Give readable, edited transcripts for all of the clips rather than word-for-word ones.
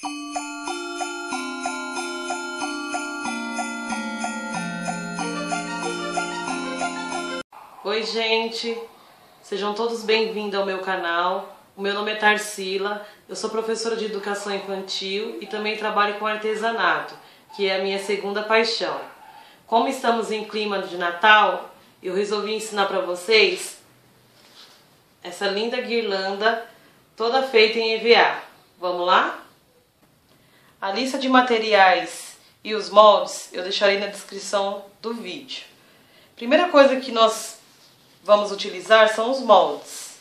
Oi gente, sejam todos bem-vindos ao meu canal. O meu nome é Tarsila, eu sou professora de educação infantil e também trabalho com artesanato, que é a minha segunda paixão. Como estamos em clima de Natal, eu resolvi ensinar para vocês essa linda guirlanda toda feita em EVA. Vamos lá? A lista de materiais e os moldes eu deixarei na descrição do vídeo. Primeira coisa que nós vamos utilizar são os moldes.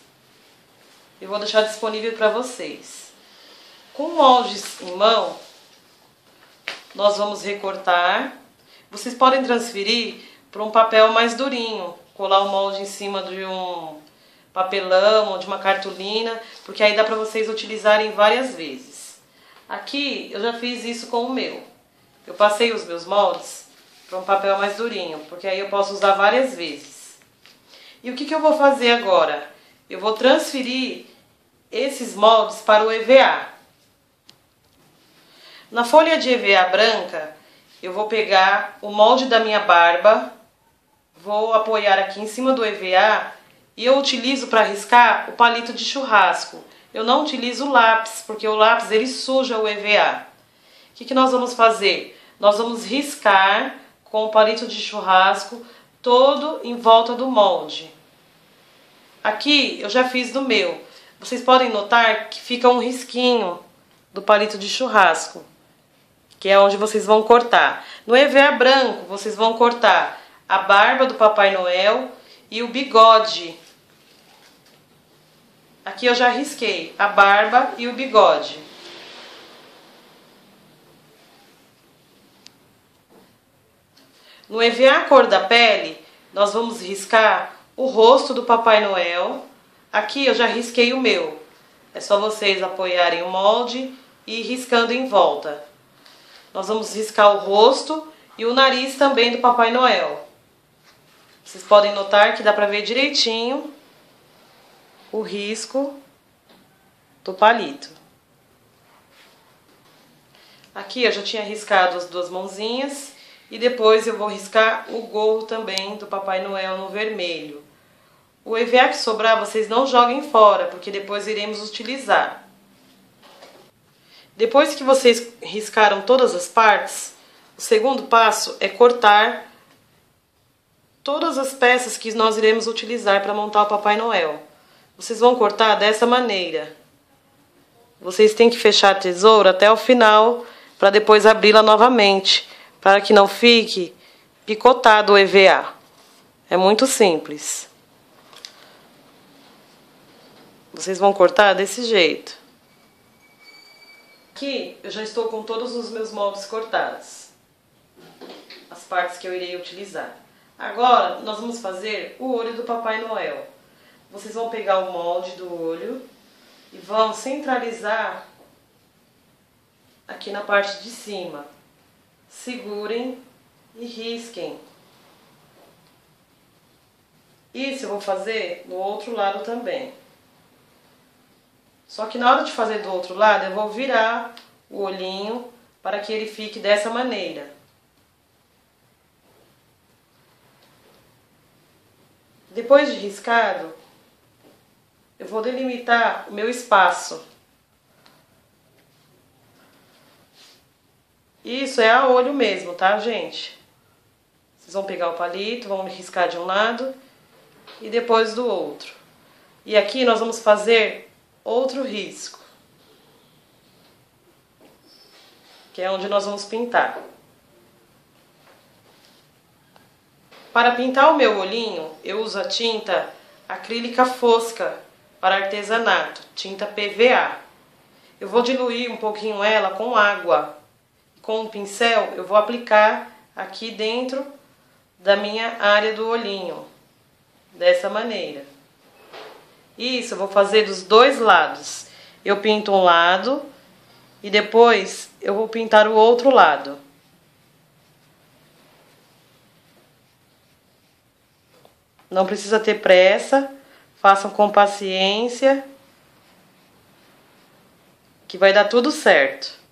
Eu vou deixar disponível para vocês. Com moldes em mão, nós vamos recortar. Vocês podem transferir para um papel mais durinho, colar o molde em cima de um papelão ou de uma cartolina, porque aí dá para vocês utilizarem várias vezes. Aqui eu já fiz isso com o meu. Eu passei os meus moldes para um papel mais durinho, porque aí eu posso usar várias vezes. E o que eu vou fazer agora? Eu vou transferir esses moldes para o EVA. Na folha de EVA branca, eu vou pegar o molde da minha barba, vou apoiar aqui em cima do EVA e eu utilizo para riscar o palito de churrasco. Eu não utilizo o lápis, porque o lápis ele suja o EVA. O que nós vamos fazer? Nós vamos riscar com o palito de churrasco todo em volta do molde. Aqui eu já fiz do meu. Vocês podem notar que fica um risquinho do palito de churrasco, que é onde vocês vão cortar. No EVA branco vocês vão cortar a barba do Papai Noel e o bigode. Aqui eu já risquei a barba e o bigode. No EVA cor da pele, nós vamos riscar o rosto do Papai Noel. Aqui eu já risquei o meu. É só vocês apoiarem o molde e ir riscando em volta. Nós vamos riscar o rosto e o nariz também do Papai Noel. Vocês podem notar que dá pra ver direitinho o risco do palito. Aqui eu já tinha riscado as duas mãozinhas. E depois eu vou riscar o gorro também do Papai Noel no vermelho. O EVA que sobrar vocês não joguem fora, porque depois iremos utilizar. Depois que vocês riscaram todas as partes, o segundo passo é cortar todas as peças que nós iremos utilizar para montar o Papai Noel. Vocês vão cortar dessa maneira. Vocês têm que fechar a tesoura até o final, para depois abri-la novamente, para que não fique picotado o EVA. É muito simples. Vocês vão cortar desse jeito. Aqui eu já estou com todos os meus moldes cortados. As partes que eu irei utilizar. Agora nós vamos fazer o olho do Papai Noel. Vocês vão pegar o molde do olho e vão centralizar aqui na parte de cima. Segurem e risquem. Isso eu vou fazer no outro lado também. Só que na hora de fazer do outro lado, eu vou virar o olhinho para que ele fique dessa maneira. Depois de riscado, eu vou delimitar o meu espaço. Isso é a olho mesmo, tá, gente? Vocês vão pegar o palito, vão riscar de um lado e depois do outro. E aqui nós vamos fazer outro risco, que é onde nós vamos pintar. Para pintar o meu olhinho, eu uso a tinta acrílica fosca para artesanato, tinta PVA. Eu vou diluir um pouquinho ela com água. Com o pincel eu vou aplicar aqui dentro da minha área do olhinho, dessa maneira. Isso eu vou fazer dos dois lados. Eu pinto um lado e depois eu vou pintar o outro lado. Não precisa ter pressa, façam com paciência, que vai dar tudo certo.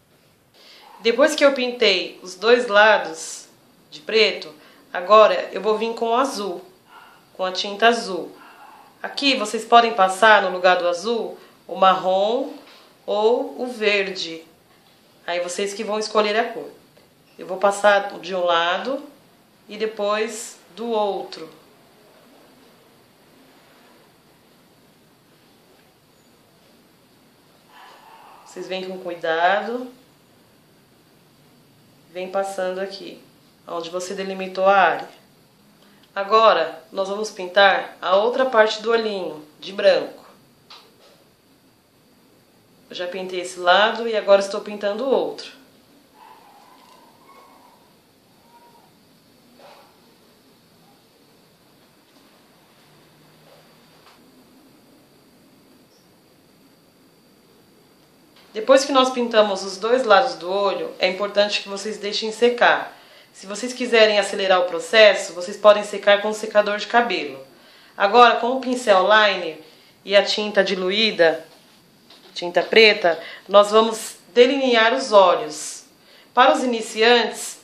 Depois que eu pintei os dois lados de preto, agora eu vou vir com o azul, com a tinta azul. Aqui vocês podem passar no lugar do azul o marrom ou o verde. Aí vocês que vão escolher a cor. Eu vou passar de um lado e depois do outro. Vocês vêm com cuidado. Vem passando aqui, onde você delimitou a área. Agora, nós vamos pintar a outra parte do olhinho, de branco. Eu já pintei esse lado e agora estou pintando o outro. Depois que nós pintamos os dois lados do olho, é importante que vocês deixem secar. Se vocês quiserem acelerar o processo, vocês podem secar com um secador de cabelo. Agora, com o pincel liner e a tinta diluída, tinta preta, nós vamos delinear os olhos. Para os iniciantes,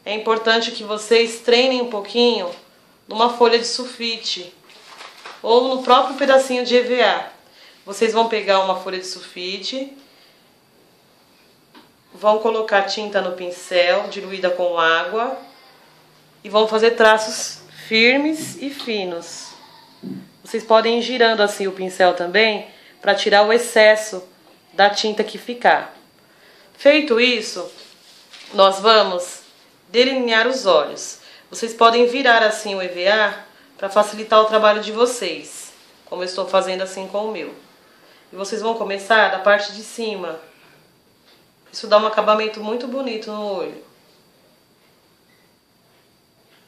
é importante que vocês treinem um pouquinho numa folha de sulfite ou no próprio pedacinho de EVA. Vocês vão pegar uma folha de sulfite, vão colocar tinta no pincel, diluída com água, e vão fazer traços firmes e finos. Vocês podem ir girando assim o pincel também, para tirar o excesso da tinta que ficar. Feito isso, nós vamos delinear os olhos. Vocês podem virar assim o EVA, para facilitar o trabalho de vocês, como eu estou fazendo assim com o meu. E vocês vão começar da parte de cima. Isso dá um acabamento muito bonito no olho.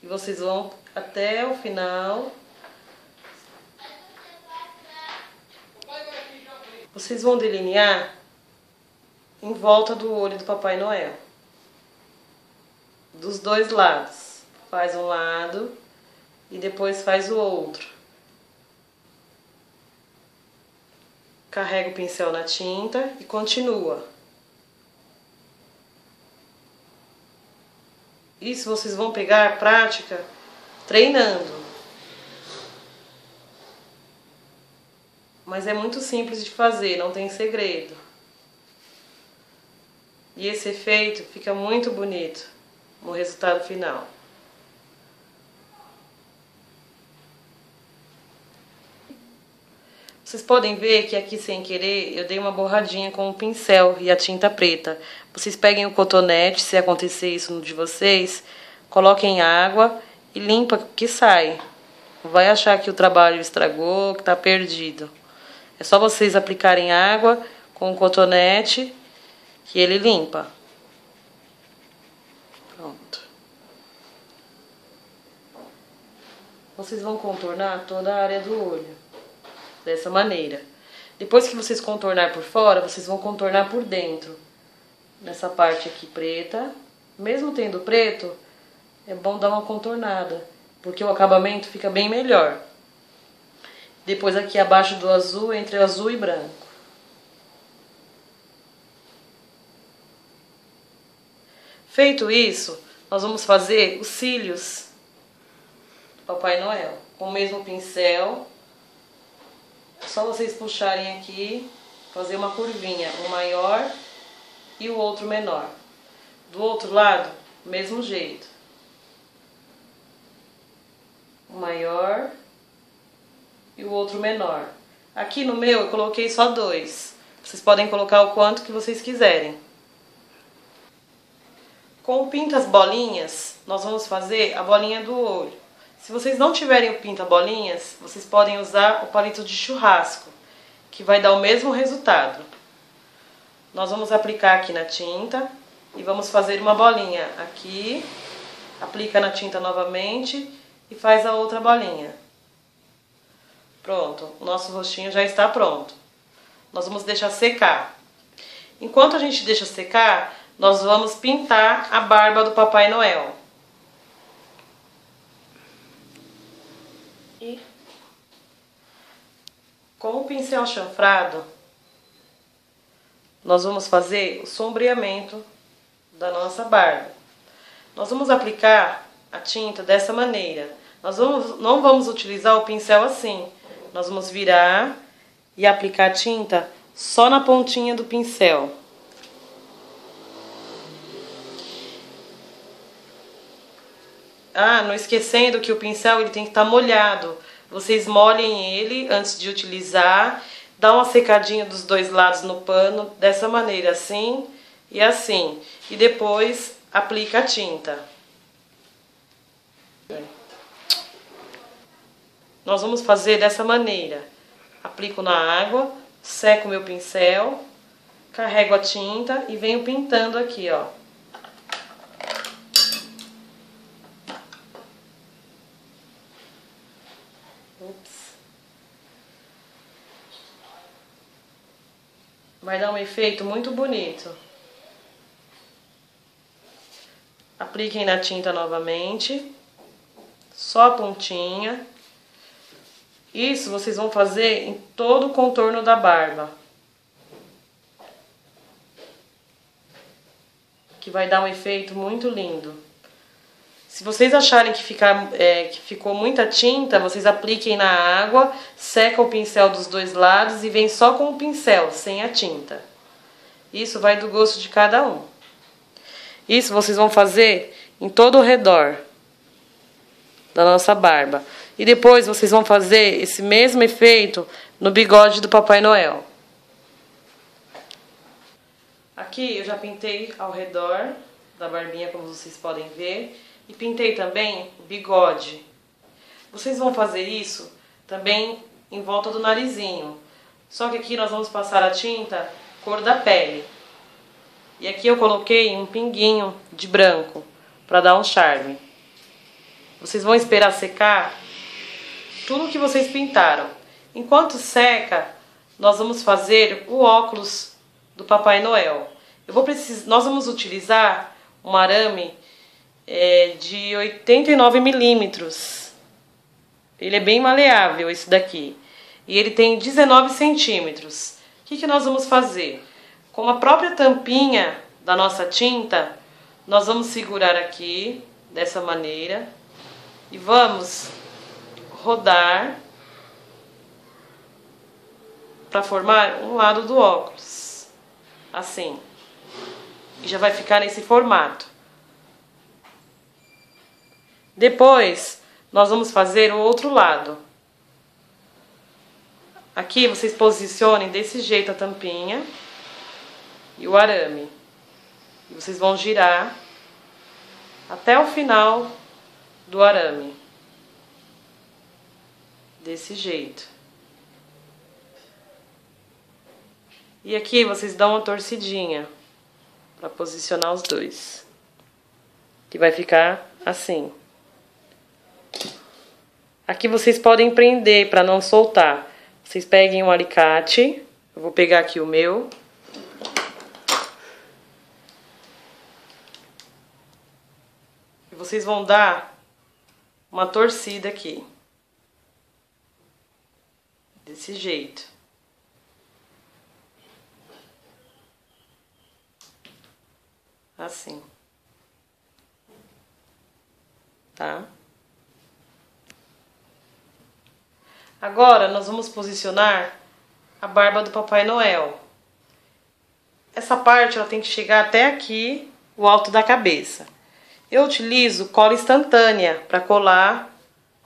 E vocês vão até o final. Vocês vão delinear em volta do olho do Papai Noel. Dos dois lados. Faz um lado e depois faz o outro. Carrega o pincel na tinta e continua. Isso vocês vão pegar prática treinando. Mas é muito simples de fazer, não tem segredo. E esse efeito fica muito bonito no resultado final. Vocês podem ver que aqui, sem querer, eu dei uma borradinha com o pincel e a tinta preta. Vocês peguem o cotonete, se acontecer isso no de vocês, coloquem água e limpa que sai. Não vai achar que o trabalho estragou, que está perdido. É só vocês aplicarem água com o cotonete que ele limpa. Pronto. Vocês vão contornar toda a área do olho. Dessa maneira. Depois que vocês contornar por fora, vocês vão contornar por dentro. Nessa parte aqui preta. Mesmo tendo preto, é bom dar uma contornada, porque o acabamento fica bem melhor. Depois aqui abaixo do azul, entre azul e branco. Feito isso, nós vamos fazer os cílios do Papai Noel. Com o mesmo pincel. Só vocês puxarem aqui, fazer uma curvinha, um maior e o outro menor. Do outro lado, mesmo jeito. Um maior e o outro menor. Aqui no meu eu coloquei só 2. Vocês podem colocar o quanto que vocês quiserem. Com o pinta bolinhas, nós vamos fazer a bolinha do olho. Se vocês não tiverem o pinta bolinhas, vocês podem usar o palito de churrasco, que vai dar o mesmo resultado. Nós vamos aplicar aqui na tinta e vamos fazer uma bolinha aqui, aplica na tinta novamente e faz a outra bolinha. Pronto, o nosso rostinho já está pronto. Nós vamos deixar secar. Enquanto a gente deixa secar, nós vamos pintar a barba do Papai Noel. E com o pincel chanfrado, nós vamos fazer o sombreamento da nossa barba. Nós vamos aplicar a tinta dessa maneira. Não vamos utilizar o pincel assim. Nós vamos virar e aplicar a tinta só na pontinha do pincel. Ah, não esquecendo que o pincel ele tem que estar molhado. Vocês molhem ele antes de utilizar. Dá uma secadinha dos dois lados no pano, dessa maneira, assim e assim. E depois aplica a tinta. Nós vamos fazer dessa maneira. Aplico na água, seco meu pincel, carrego a tinta e venho pintando aqui, ó. Vai dar um efeito muito bonito. Apliquem na tinta novamente. Só a pontinha. Isso vocês vão fazer em todo o contorno da barba. Que vai dar um efeito muito lindo. Se vocês acharem que ficou muita tinta, vocês apliquem na água, seca o pincel dos dois lados e vem só com o pincel, sem a tinta. Isso vai do gosto de cada um. Isso vocês vão fazer em todo o redor da nossa barba. E depois vocês vão fazer esse mesmo efeito no bigode do Papai Noel. Aqui eu já pintei ao redor da barbinha, como vocês podem ver. E pintei também o bigode. Vocês vão fazer isso também em volta do narizinho. Só que aqui nós vamos passar a tinta cor da pele. E aqui eu coloquei um pinguinho de branco para dar um charme. Vocês vão esperar secar tudo que vocês pintaram. Enquanto seca, nós vamos fazer o óculos do Papai Noel. Nós vamos utilizar um arame de 89 milímetros. Ele é bem maleável, esse daqui. E ele tem 19 centímetros. O que nós vamos fazer? Com a própria tampinha da nossa tinta, nós vamos segurar aqui, dessa maneira. E vamos rodar para formar um lado do óculos. Assim. E já vai ficar nesse formato. Depois, nós vamos fazer o outro lado. Aqui vocês posicionem desse jeito a tampinha e o arame. E vocês vão girar até o final do arame. Desse jeito. E aqui vocês dão uma torcidinha para posicionar os dois. Que vai ficar assim. Aqui vocês podem prender para não soltar. Vocês peguem um alicate. Eu vou pegar aqui o meu. E vocês vão dar uma torcida aqui. Desse jeito. Assim. Tá? Agora, nós vamos posicionar a barba do Papai Noel. Essa parte ela tem que chegar até aqui, o alto da cabeça. Eu utilizo cola instantânea para colar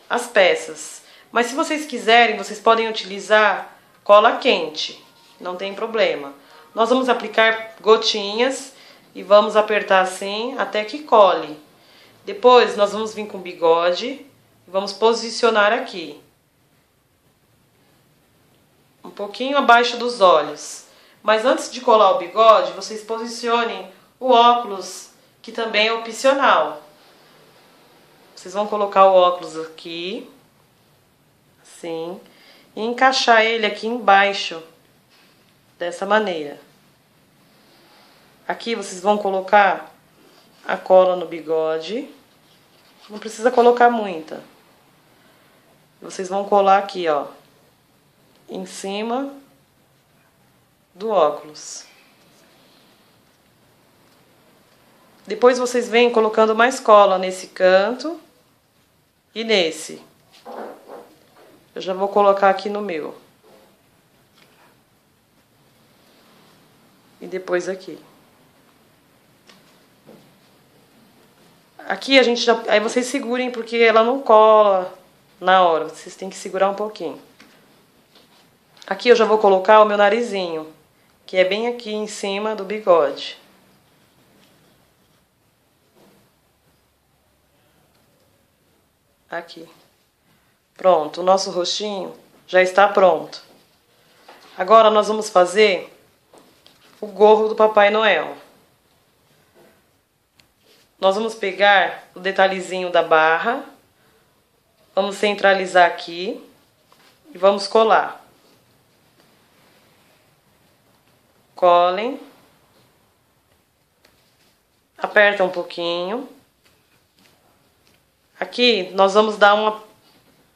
as peças. Mas se vocês quiserem, vocês podem utilizar cola quente. Não tem problema. Nós vamos aplicar gotinhas e vamos apertar assim até que cole. Depois nós vamos vir com o bigode e vamos posicionar aqui. Um pouquinho abaixo dos olhos. Mas antes de colar o bigode, vocês posicionem o óculos, que também é opcional. Vocês vão colocar o óculos aqui, assim, e encaixar ele aqui embaixo, dessa maneira. Aqui vocês vão colocar a cola no bigode. Não precisa colocar muita. Vocês vão colar aqui, ó, em cima do óculos. Depois vocês vêm colocando mais cola nesse canto e nesse. Eu já vou colocar aqui no meu. E depois aqui. Aqui a gente já... Aí vocês segurem porque ela não cola na hora. Vocês têm que segurar um pouquinho. Aqui eu já vou colocar o meu narizinho, que é bem aqui em cima do bigode. Aqui. Pronto, o nosso rostinho já está pronto. Agora nós vamos fazer o gorro do Papai Noel. Nós vamos pegar o detalhezinho da barra, vamos centralizar aqui e vamos colar. Colem. Aperta um pouquinho. Aqui nós vamos dar uma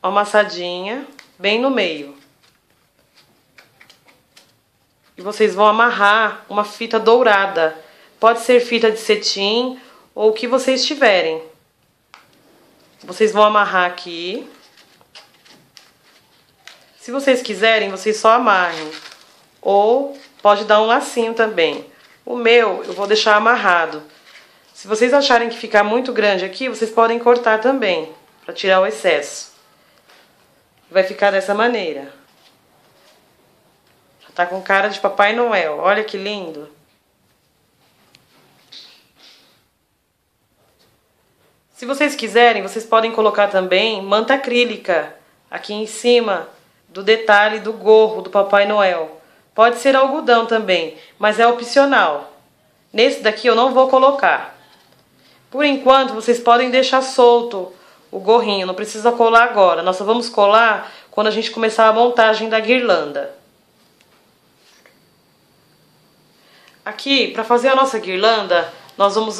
amassadinha bem no meio. E vocês vão amarrar uma fita dourada. Pode ser fita de cetim ou o que vocês tiverem. Vocês vão amarrar aqui. Se vocês quiserem, vocês só amarrem. Ou pode dar um lacinho também. O meu eu vou deixar amarrado. Se vocês acharem que ficar muito grande aqui, vocês podem cortar também, para tirar o excesso. Vai ficar dessa maneira. Já tá com cara de Papai Noel. Olha que lindo. Se vocês quiserem, vocês podem colocar também manta acrílica aqui em cima do detalhe do gorro do Papai Noel. Pode ser algodão também, mas é opcional. Nesse daqui eu não vou colocar. Por enquanto, vocês podem deixar solto o gorrinho, não precisa colar agora. Nós só vamos colar quando a gente começar a montagem da guirlanda. Aqui, para fazer a nossa guirlanda,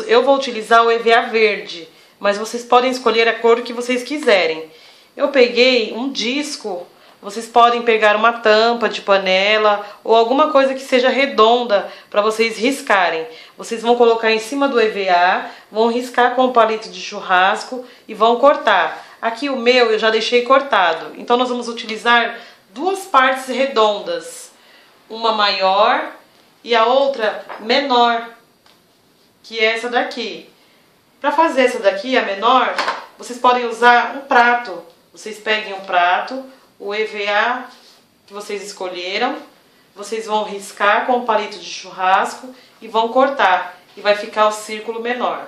eu vou utilizar o EVA verde, mas vocês podem escolher a cor que vocês quiserem. Eu peguei um disco. Vocês podem pegar uma tampa de panela ou alguma coisa que seja redonda para vocês riscarem. Vocês vão colocar em cima do EVA, vão riscar com o palito de churrasco e vão cortar. Aqui o meu eu já deixei cortado. Então nós vamos utilizar duas partes redondas. Uma maior e a outra menor, que é essa daqui. Para fazer essa daqui, a menor, vocês podem usar um prato. Vocês peguem um prato, o EVA que vocês escolheram, vocês vão riscar com o palito de churrasco e vão cortar, e vai ficar o círculo menor.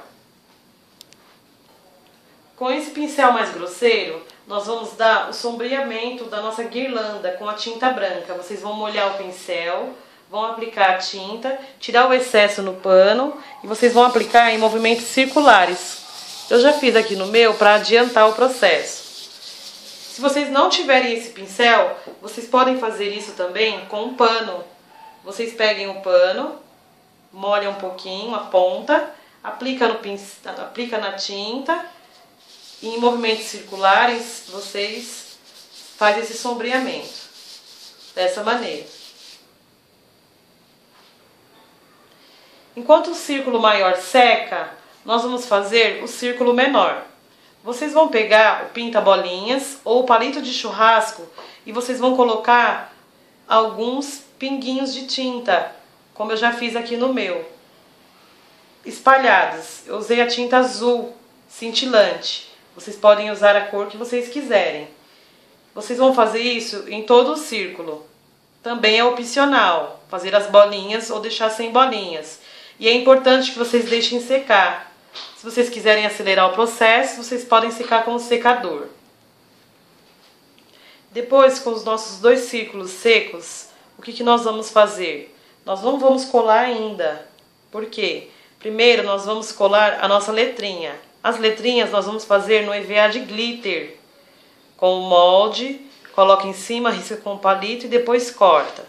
Com esse pincel mais grosseiro, nós vamos dar o sombreamento da nossa guirlanda com a tinta branca. Vocês vão molhar o pincel, vão aplicar a tinta, tirar o excesso no pano e vocês vão aplicar em movimentos circulares. Eu já fiz aqui no meu para adiantar o processo. Se vocês não tiverem esse pincel, vocês podem fazer isso também com um pano. Vocês peguem o pano, molham um pouquinho a ponta, aplica na tinta e em movimentos circulares vocês fazem esse sombreamento. Dessa maneira. Enquanto o círculo maior seca, nós vamos fazer o círculo menor. Vocês vão pegar o pinta-bolinhas ou o palito de churrasco e vocês vão colocar alguns pinguinhos de tinta, como eu já fiz aqui no meu, espalhados. Eu usei a tinta azul cintilante. Vocês podem usar a cor que vocês quiserem. Vocês vão fazer isso em todo o círculo. Também é opcional fazer as bolinhas ou deixar sem bolinhas. E é importante que vocês deixem secar. Se vocês quiserem acelerar o processo, vocês podem secar com o secador. Depois, com os nossos dois círculos secos, o que nós vamos fazer? Nós não vamos colar ainda. Por quê? Primeiro, nós vamos colar a nossa letrinha. As letrinhas nós vamos fazer no EVA de glitter. Com o molde, coloca em cima, risca com o palito e depois corta.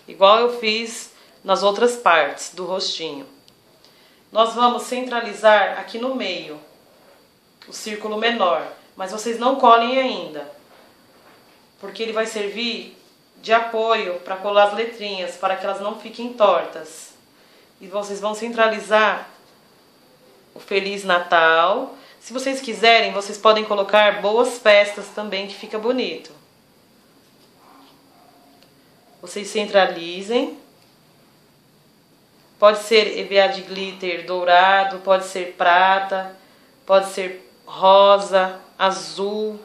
Igual eu fiz nas outras partes do rostinho. Nós vamos centralizar aqui no meio o círculo menor, mas vocês não colhem ainda, porque ele vai servir de apoio para colar as letrinhas, para que elas não fiquem tortas. E vocês vão centralizar o Feliz Natal. Se vocês quiserem, vocês podem colocar Boas Festas também, que fica bonito. Vocês centralizem. Pode ser EVA de glitter dourado, pode ser prata, pode ser rosa, azul,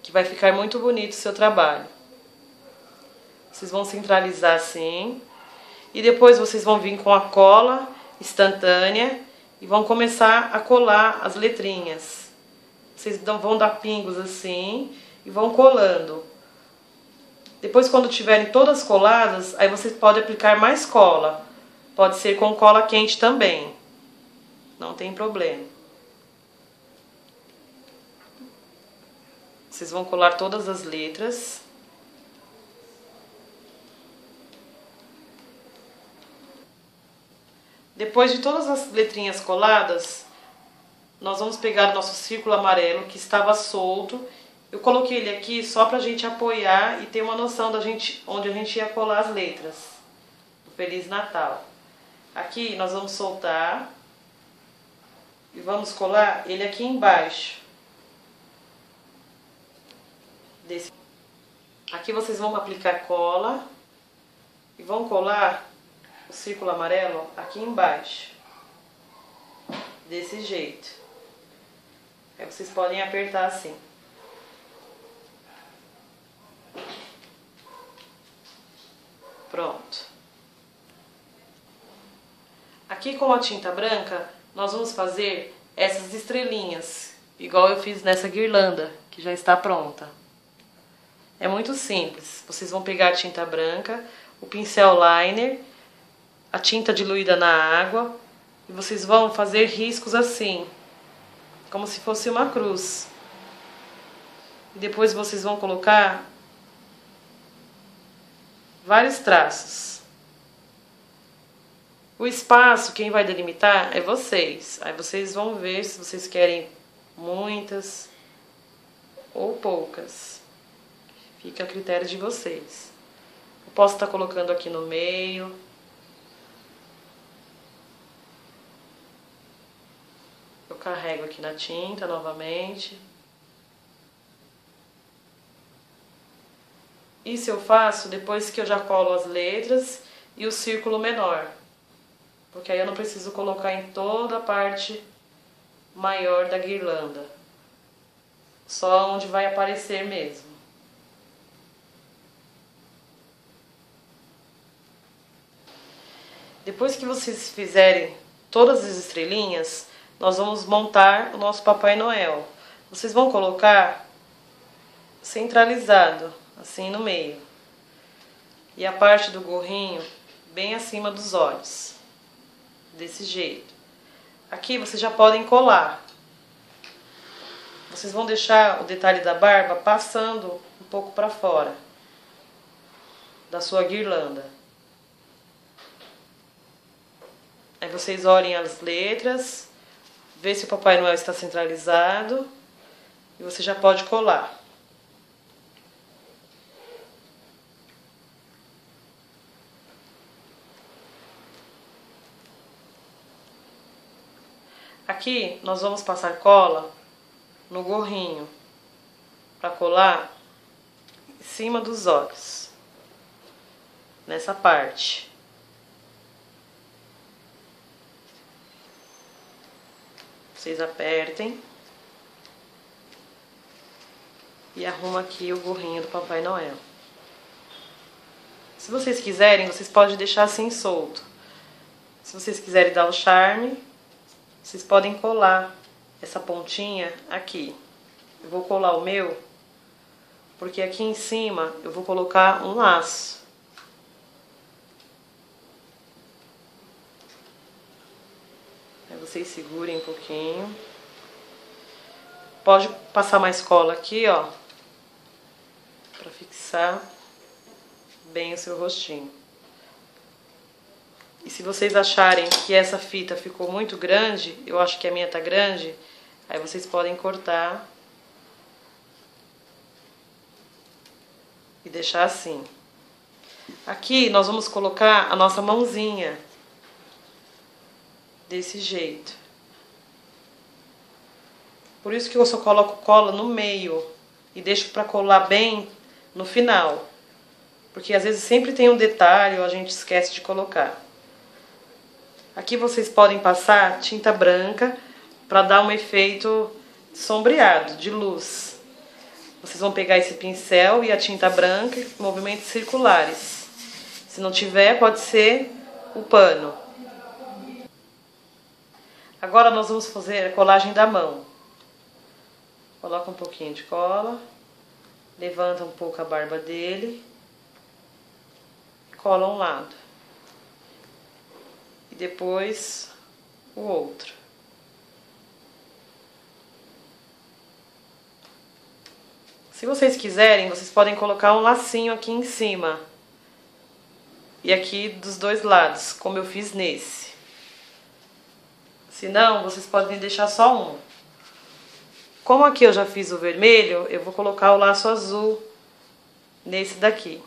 que vai ficar muito bonito o seu trabalho. Vocês vão centralizar assim, e depois vocês vão vir com a cola instantânea e vão começar a colar as letrinhas. Vocês vão dar pingos assim e vão colando. Depois, quando tiverem todas coladas, aí vocês podem aplicar mais cola. Pode ser com cola quente também. Não tem problema. Vocês vão colar todas as letras. Depois de todas as letrinhas coladas, nós vamos pegar o nosso círculo amarelo que estava solto. Eu coloquei ele aqui só pra gente apoiar e ter uma noção da gente, onde a gente ia colar as letras do Feliz Natal. Aqui nós vamos soltar e vamos colar ele aqui embaixo. Aqui vocês vão aplicar cola e vão colar o círculo amarelo aqui embaixo. Desse jeito. Aí vocês podem apertar assim. Pronto. Aqui com a tinta branca, nós vamos fazer essas estrelinhas, igual eu fiz nessa guirlanda, que já está pronta. É muito simples. Vocês vão pegar a tinta branca, o pincel liner, a tinta diluída na água, e vocês vão fazer riscos assim, como se fosse uma cruz. E depois vocês vão colocar vários traços. O espaço, quem vai delimitar é vocês. Aí vocês vão ver se vocês querem muitas ou poucas. Fica a critério de vocês. Eu posso estar colocando aqui no meio. Eu carrego aqui na tinta novamente. Isso eu faço depois que eu já colo as letras e o círculo menor. Porque aí eu não preciso colocar em toda a parte maior da guirlanda. Só onde vai aparecer mesmo. Depois que vocês fizerem todas as estrelinhas, nós vamos montar o nosso Papai Noel. Vocês vão colocar centralizado, assim no meio. E a parte do gorrinho bem acima dos olhos. Desse jeito. Aqui vocês já podem colar. Vocês vão deixar o detalhe da barba passando um pouco para fora da sua guirlanda. Aí vocês olhem as letras, vê se o Papai Noel está centralizado e você já pode colar. Aqui nós vamos passar cola no gorrinho para colar em cima dos olhos, nessa parte. Vocês apertem e arrumam aqui o gorrinho do Papai Noel. Se vocês quiserem, vocês podem deixar assim solto. Se vocês quiserem dar o charme, vocês podem colar essa pontinha aqui. Eu vou colar o meu, porque aqui em cima eu vou colocar um laço. Aí vocês segurem um pouquinho. Pode passar mais cola aqui, ó, pra fixar bem o seu rostinho. E se vocês acharem que essa fita ficou muito grande, eu acho que a minha tá grande, aí vocês podem cortar e deixar assim. Aqui nós vamos colocar a nossa mãozinha. desse jeito. Por isso que eu só coloco cola no meio e deixo para colar bem no final. Porque às vezes sempre tem um detalhe ou a gente esquece de colocar. Aqui vocês podem passar tinta branca para dar um efeito sombreado, de luz. Vocês vão pegar esse pincel e a tinta branca em movimentos circulares. Se não tiver, pode ser o pano. Agora nós vamos fazer a colagem da mão. Coloca um pouquinho de cola, levanta um pouco a barba dele, cola um lado e depois o outro. Se vocês quiserem, vocês podem colocar um lacinho aqui em cima e aqui dos dois lados, como eu fiz nesse. Se não, vocês podem deixar só um. Como aqui eu já fiz o vermelho, eu vou colocar o laço azul nesse daqui.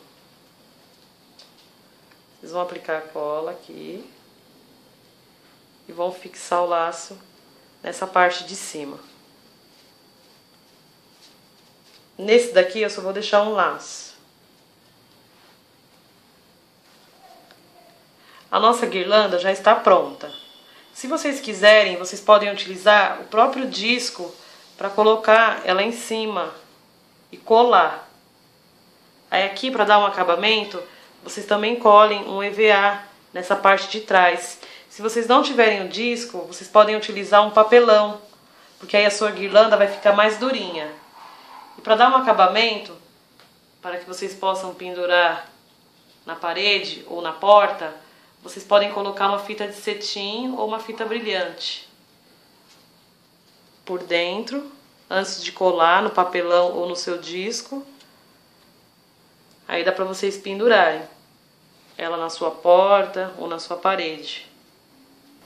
Vocês vão aplicar a cola aqui e vão fixar o laço nessa parte de cima. Nesse daqui eu só vou deixar um laço. A nossa guirlanda já está pronta. Se vocês quiserem, vocês podem utilizar o próprio disco para colocar ela em cima e colar. Aí aqui, para dar um acabamento, vocês também colhem um EVA nessa parte de trás. Se vocês não tiverem o disco, vocês podem utilizar um papelão, porque aí a sua guirlanda vai ficar mais durinha. E para dar um acabamento, para que vocês possam pendurar na parede ou na porta, vocês podem colocar uma fita de cetim ou uma fita brilhante por dentro, antes de colar no papelão ou no seu disco. Aí dá para vocês pendurarem ela na sua porta ou na sua parede.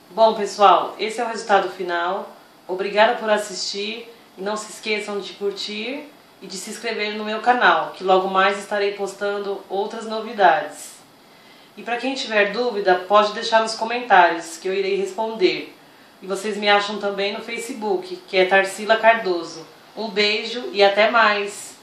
Bom, pessoal, esse é o resultado final. Obrigada por assistir e não se esqueçam de curtir e de se inscrever no meu canal, que logo mais estarei postando outras novidades. E para quem tiver dúvida, pode deixar nos comentários, que eu irei responder. E vocês me acham também no Facebook, que é Tarsila Cardoso. Um beijo e até mais!